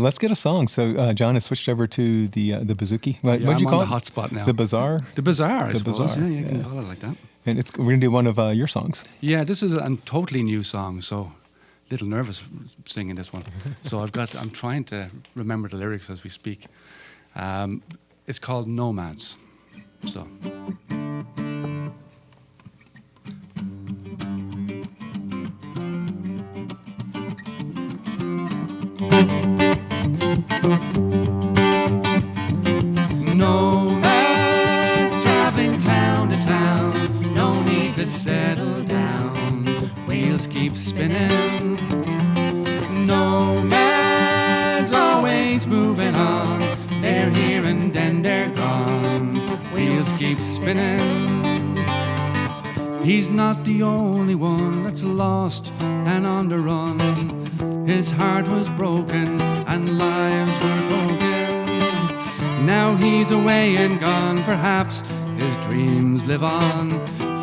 let's get a song. So John has switched over to the bouzouki. What did you call it? I'm on the hotspot now. The bazaar? The bazaar, I The suppose. bazaar, Yeah, you can call it like that. And we're going to do one of your songs. Yeah, this is a totally new song, so a little nervous singing this one. So I'm trying to remember the lyrics as we speak. It's called Nomads. So. Nomads traveling town to town, no need to settle down, wheels keep spinning. Nomads always moving on, they're here and then they're gone, wheels keep spinning. He's not the only one that's lost and on the run. His heart was broken and lives were broken. Now he's away and gone, perhaps his dreams live on.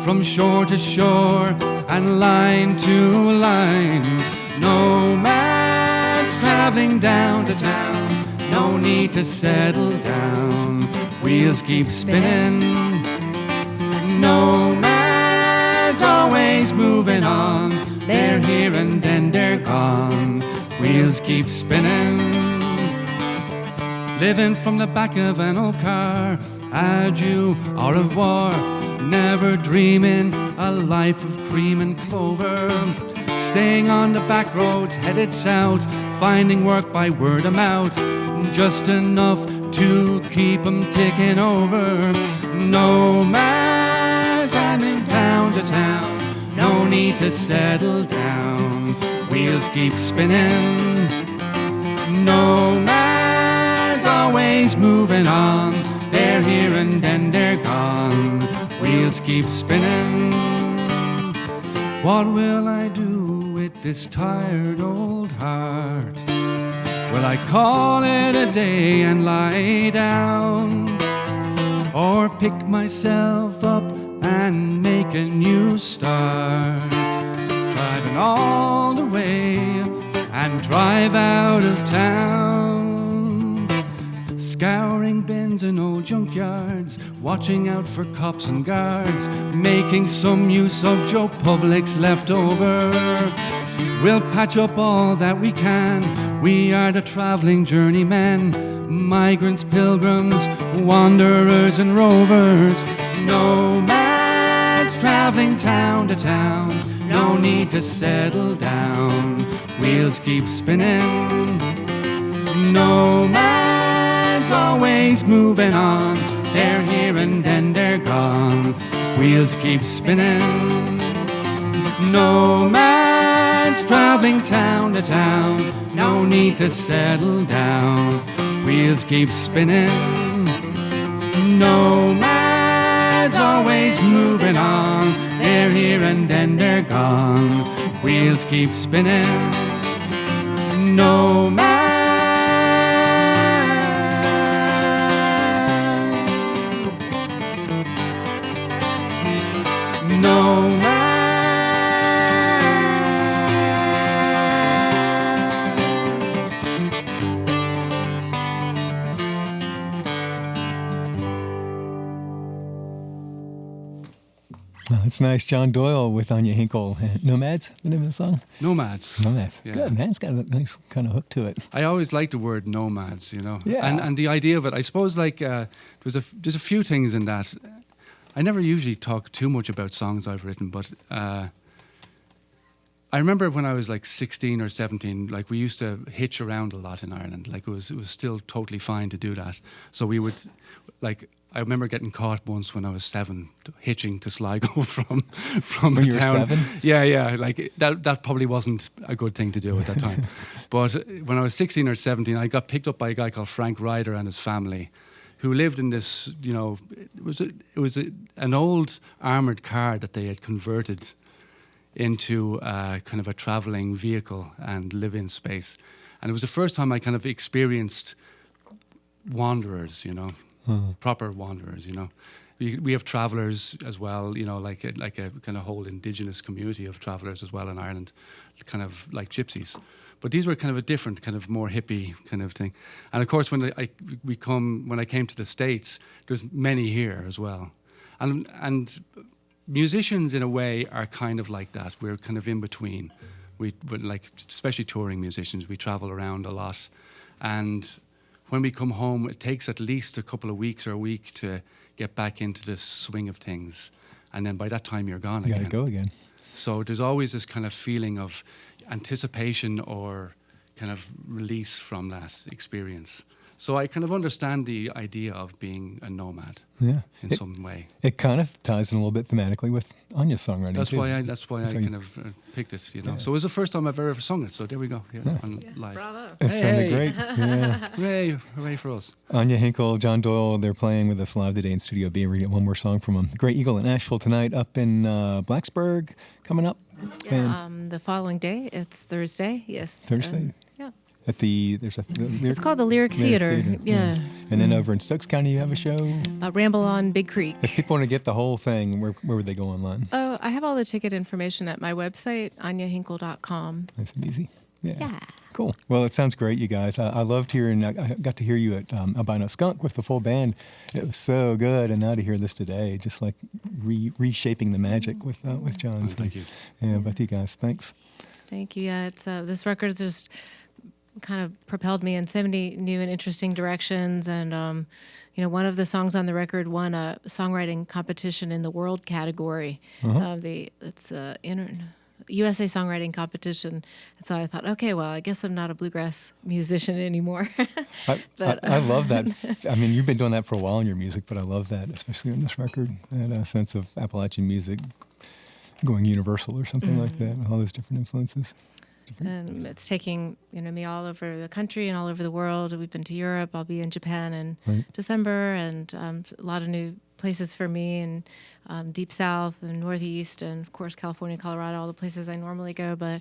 From shore to shore and line to line, nomads traveling down to town, no need to settle down, wheels keep spinning. Nomads always moving on, they're here and then they're gone, wheels keep spinning. Living from the back of an old car, adieu, au revoir, never dreaming a life of cream and clover. Staying on the back roads, headed south, finding work by word of mouth, just enough to keep 'em ticking over. Nomads running town to town, no need to settle down, wheels keep spinning. Nomads always moving on, they're here and then they're gone, wheels keep spinning. What will I do with this tired old heart? Will I call it a day and lie down, or pick myself up and make a new start? Driving all the way and drive out of town, scouring bins and old junkyards, watching out for cops and guards, making some use of Joe Public's leftover. We'll patch up all that we can, we are the traveling journeymen, migrants, pilgrims, wanderers and rovers. Nomads traveling town to town, no need to settle down, wheels keep spinning. Nomads always moving on, they're here and then they're gone, wheels keep spinning. Nomads traveling town to town, no need to settle down, wheels keep spinning. Nomads always moving on, they're here and then they're gone, wheels keep spinning. Nomads. Nomads. Oh, that's nice. John Doyle with Anya Hinkle. Nomads, the name of the song? Nomads. Nomads. Yeah. Good, man. It's got a nice kind of hook to it. I always liked the word nomads, you know. Yeah. And the idea of it, I suppose, like, there's a few things in that. I never usually talk too much about songs I've written, but I remember when I was like 16 or 17, like we used to hitch around a lot in Ireland. Like it was still totally fine to do that. So we would, like, I remember getting caught once when I was 7, hitching to Sligo from When a you were town. 7? Yeah, like that probably wasn't a good thing to do at that time. But when I was 16 or 17, I got picked up by a guy called Frank Ryder and his family, who lived in this, you know, it was an old armoured car that they had converted into kind of a travelling vehicle and live-in space. And it was the first time I kind of experienced wanderers, you know, proper wanderers, you know. We have travellers as well, you know, like a kind of whole indigenous community of travellers as well in Ireland, kind of like gypsies. But these were kind of a different, kind of more hippie kind of thing. And of course, when I came to the States, there's many here as well. And musicians, in a way, are kind of like that. We're kind of in between. We're like, especially touring musicians, we travel around a lot. And when we come home, it takes at least a couple of weeks or a week to get back into the swing of things. And then by that time, you're gone again. You got to go again. So there's always this kind of feeling of anticipation or kind of release from that experience. So I kind of understand the idea of being a nomad in some way. It kind of ties in a little bit thematically with Anya's songwriting. That's too. why I kind of picked it, you know. So it was the first time I've ever sung it. So there we go, on live. Bravo. It sounded great. Yeah. Hooray for us. Anya Hinkle, John Doyle, they're playing with us live today in Studio B. We're going to get one more song from them. Great Eagle in Nashville tonight, up in Blacksburg, coming up. The following day, it's Thursday. Yes. Thursday. Yeah. At there's a It's called the Lyric Theater. Yeah. And then over in Stokes County, you have a show. Ramble on Big Creek. If people want to get the whole thing, where would they go online? Oh, I have all the ticket information at my website, anyahinkle.com. Nice and easy. Yeah. Cool. Well, it sounds great, you guys. I loved hearing. I got to hear you at Albino Skunk with the full band. It was so good, and now to hear this today, just like reshaping the magic with John. So, thank you. Yeah, both you guys. Thanks. Thank you. Yeah, it's this record's just kind of propelled me in so many new and interesting directions. And one of the songs on the record won a songwriting competition in the world category. It's USA Songwriting Competition. And so I thought, okay, well, I guess I'm not a bluegrass musician anymore. I love that. I mean, you've been doing that for a while in your music, but I love that, especially on this record, that sense of Appalachian music going universal or something like that, with all those different influences. It's taking me all over the country and all over the world. We've been to Europe. I'll be in Japan in December, and a lot of new places for me, and Deep South and Northeast, and of course California, Colorado, all the places I normally go. But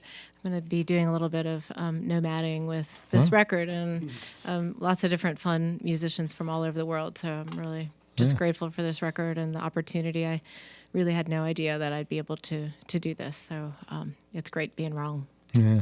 I'm going to be doing a little bit of nomading with this record, and lots of different fun musicians from all over the world. So I'm really just grateful for this record and the opportunity. I really had no idea that I'd be able to do this. So it's great being wrong. Yeah.